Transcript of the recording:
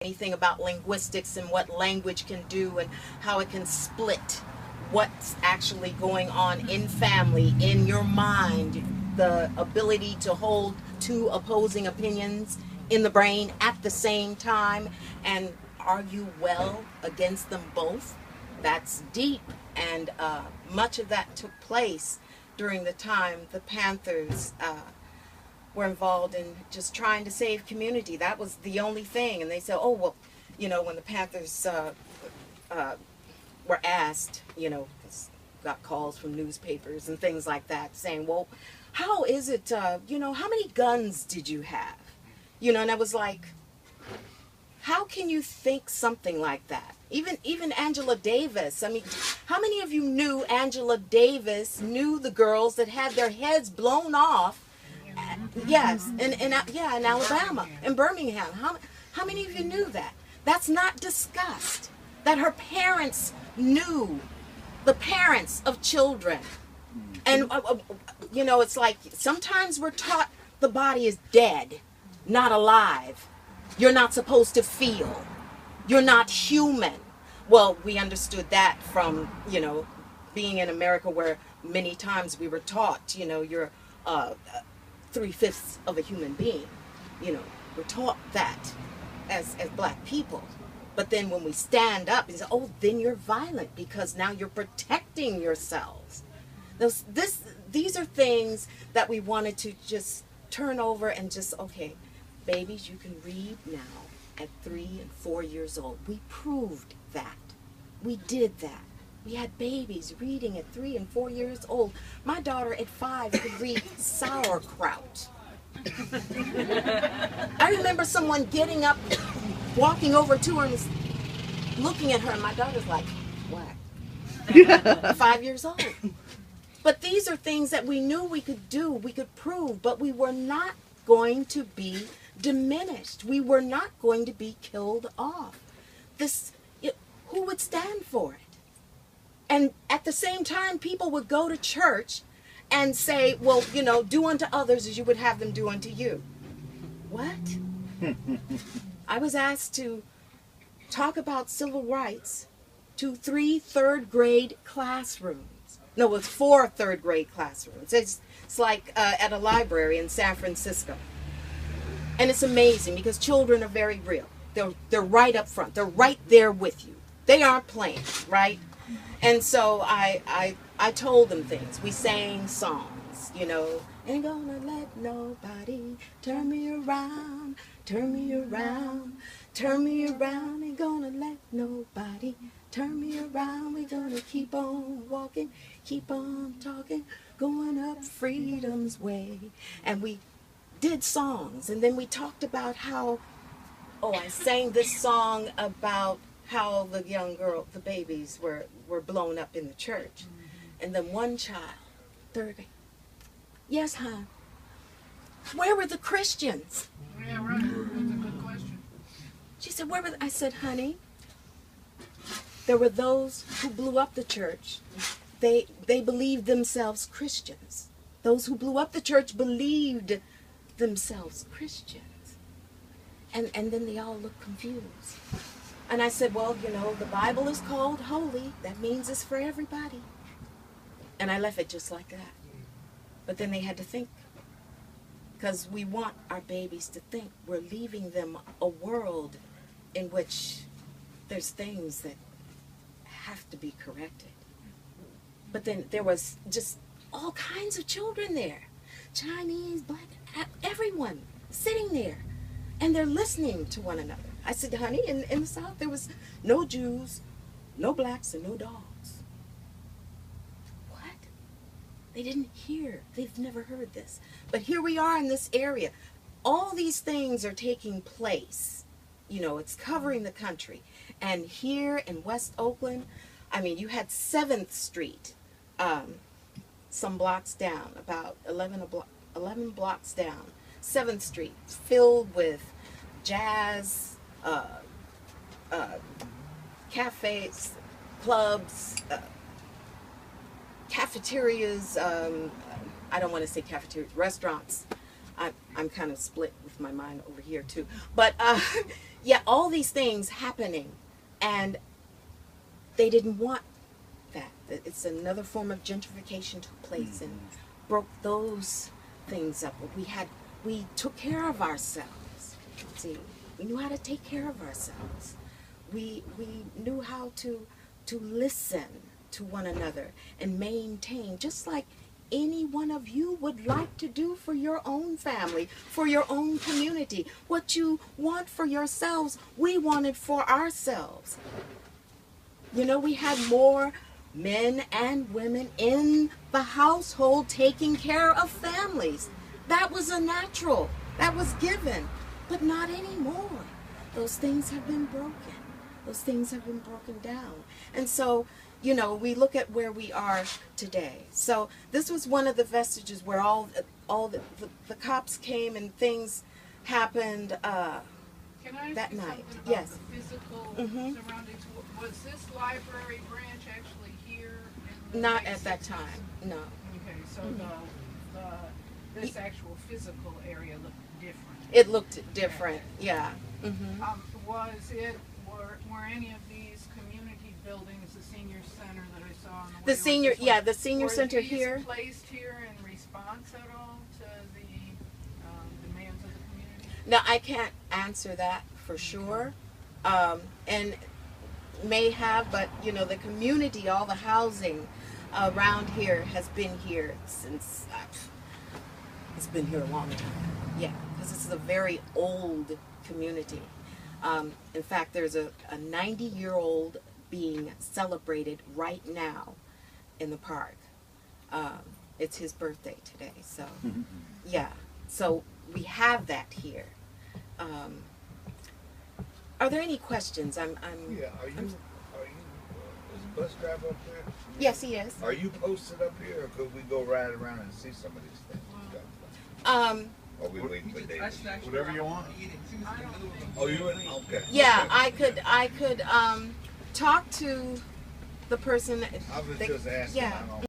anything about linguistics and what language can do and how it can split what's actually going on in family, in your mind, the ability to hold two opposing opinions in the brain at the same time and argue well against them both. That's deep, and much of that took place during the time the Panthers were involved in just trying to save community. That was the only thing. And they said, oh, well, when the Panthers were asked, got calls from newspapers and things like that saying, well, how is it, how many guns did you have? And I was like, how can you think something like that? Even Angela Davis. I mean, how many of you knew Angela Davis knew the girls that had their heads blown off? Yes, in Alabama, in Birmingham. How many of you knew that? That's not discussed. That her parents knew, the parents of children. And, it's like sometimes we're taught the body is dead, not alive. You're not supposed to feel. You're not human. Well, we understood that from, being in America where many times we were taught, you're 3/5 of a human being. We're taught that as black people. But then when we stand up and say, oh, then you're violent because now you're protecting yourselves. These are things that we wanted to just turn over and just, okay, babies, you can read now at 3 and 4 years old. We proved that. We did that. We had babies reading at 3 and 4 years old. My daughter at 5 could read sauerkraut. I remember someone getting up, walking over to her and looking at her, and my daughter's like, what? 5 years old. But these are things that we knew we could do, we could prove, but we were not going to be diminished. We were not going to be killed off. Who would stand for it? And at the same time, people would go to church and say, well, do unto others as you would have them do unto you. What? I was asked to talk about civil rights to 3 third-grade classrooms. No, it was 4 third-grade classrooms. It's like at a library in San Francisco. And it's amazing because children are very real. They're right up front. They're right there with you. They aren't playing, right? And so I told them things. We sang songs, Ain't gonna let nobody turn me around, turn me around, turn me around. Ain't gonna let nobody turn me around. We're gonna keep on walking, keep on talking, going up freedom's way. And we did songs, and then we talked about how, I sang this song about how the young girl, the babies were blown up in the church. And then one child, 30, yes, hon, where were the Christians? Yeah, right. That's a good question. She said, where were I said, honey, there were those who blew up the church. They believed themselves Christians. Those who blew up the church believed themselves Christians. And then they all looked confused. And I said, well, the Bible is called holy. That means it's for everybody. And I left it just like that. But then they had to think. Because we want our babies to think. We're leaving them a world in which there's things that have to be corrected. But then there was just all kinds of children there. Chinese, black, everyone sitting there. And they're listening to one another. I said, honey, in the South, there was no Jews, no blacks, and no dogs. What? They didn't hear. They've never heard this. But here we are in this area. All these things are taking place. It's covering the country. And here in West Oakland, you had 7th Street, some blocks down, about 11 blocks down. 7th Street, filled with jazz, cafes, clubs, cafeterias, I don't want to say cafeterias, restaurants, I'm kind of split with my mind over here too. But yeah, all these things happening, and they didn't want that. It's another form of gentrification took place and broke those things up. We took care of ourselves. See, we knew how to take care of ourselves. We knew how to listen to one another and maintain, just like any one of you would like to do for your own family, for your own community. What you want for yourselves, we wanted for ourselves. You know, we had more men and women in the household taking care of families. That was a natural. That was given. But not anymore. Those things have been broken. Those things have been broken down. And so, you know, we look at where we are today. So this was one of the vestiges where all the cops came and things happened Can I ask that you night. something about Yes. the physical Mhm. surroundings? Was this library branch actually here? In the Not late at that 60s? time, no. Okay, so this actual physical area looked different. It looked different, yeah. Mm-hmm. Were any of these community buildings, the senior center that I saw on the way? The over senior, this way, yeah, the senior were center these here. placed here in response at all to the demands of the community? Now, I can't answer that for sure, and may have, but you know, the community, all the housing around here has been here since, it's been here a long time. Yeah, because this is a very old community. In fact, there's a 90-year-old being celebrated right now in the park. It's his birthday today, so yeah. So we have that here. Are there any questions? Yeah, are you, is the bus driver up there? Yes, he is. Are you posted up here, or could we go ride around and see some of these things? Or we waiting for David? Whatever you want. Oh, you in? Okay. Yeah, Okay. I could talk to the person. I was that- just asking. yeah. I don't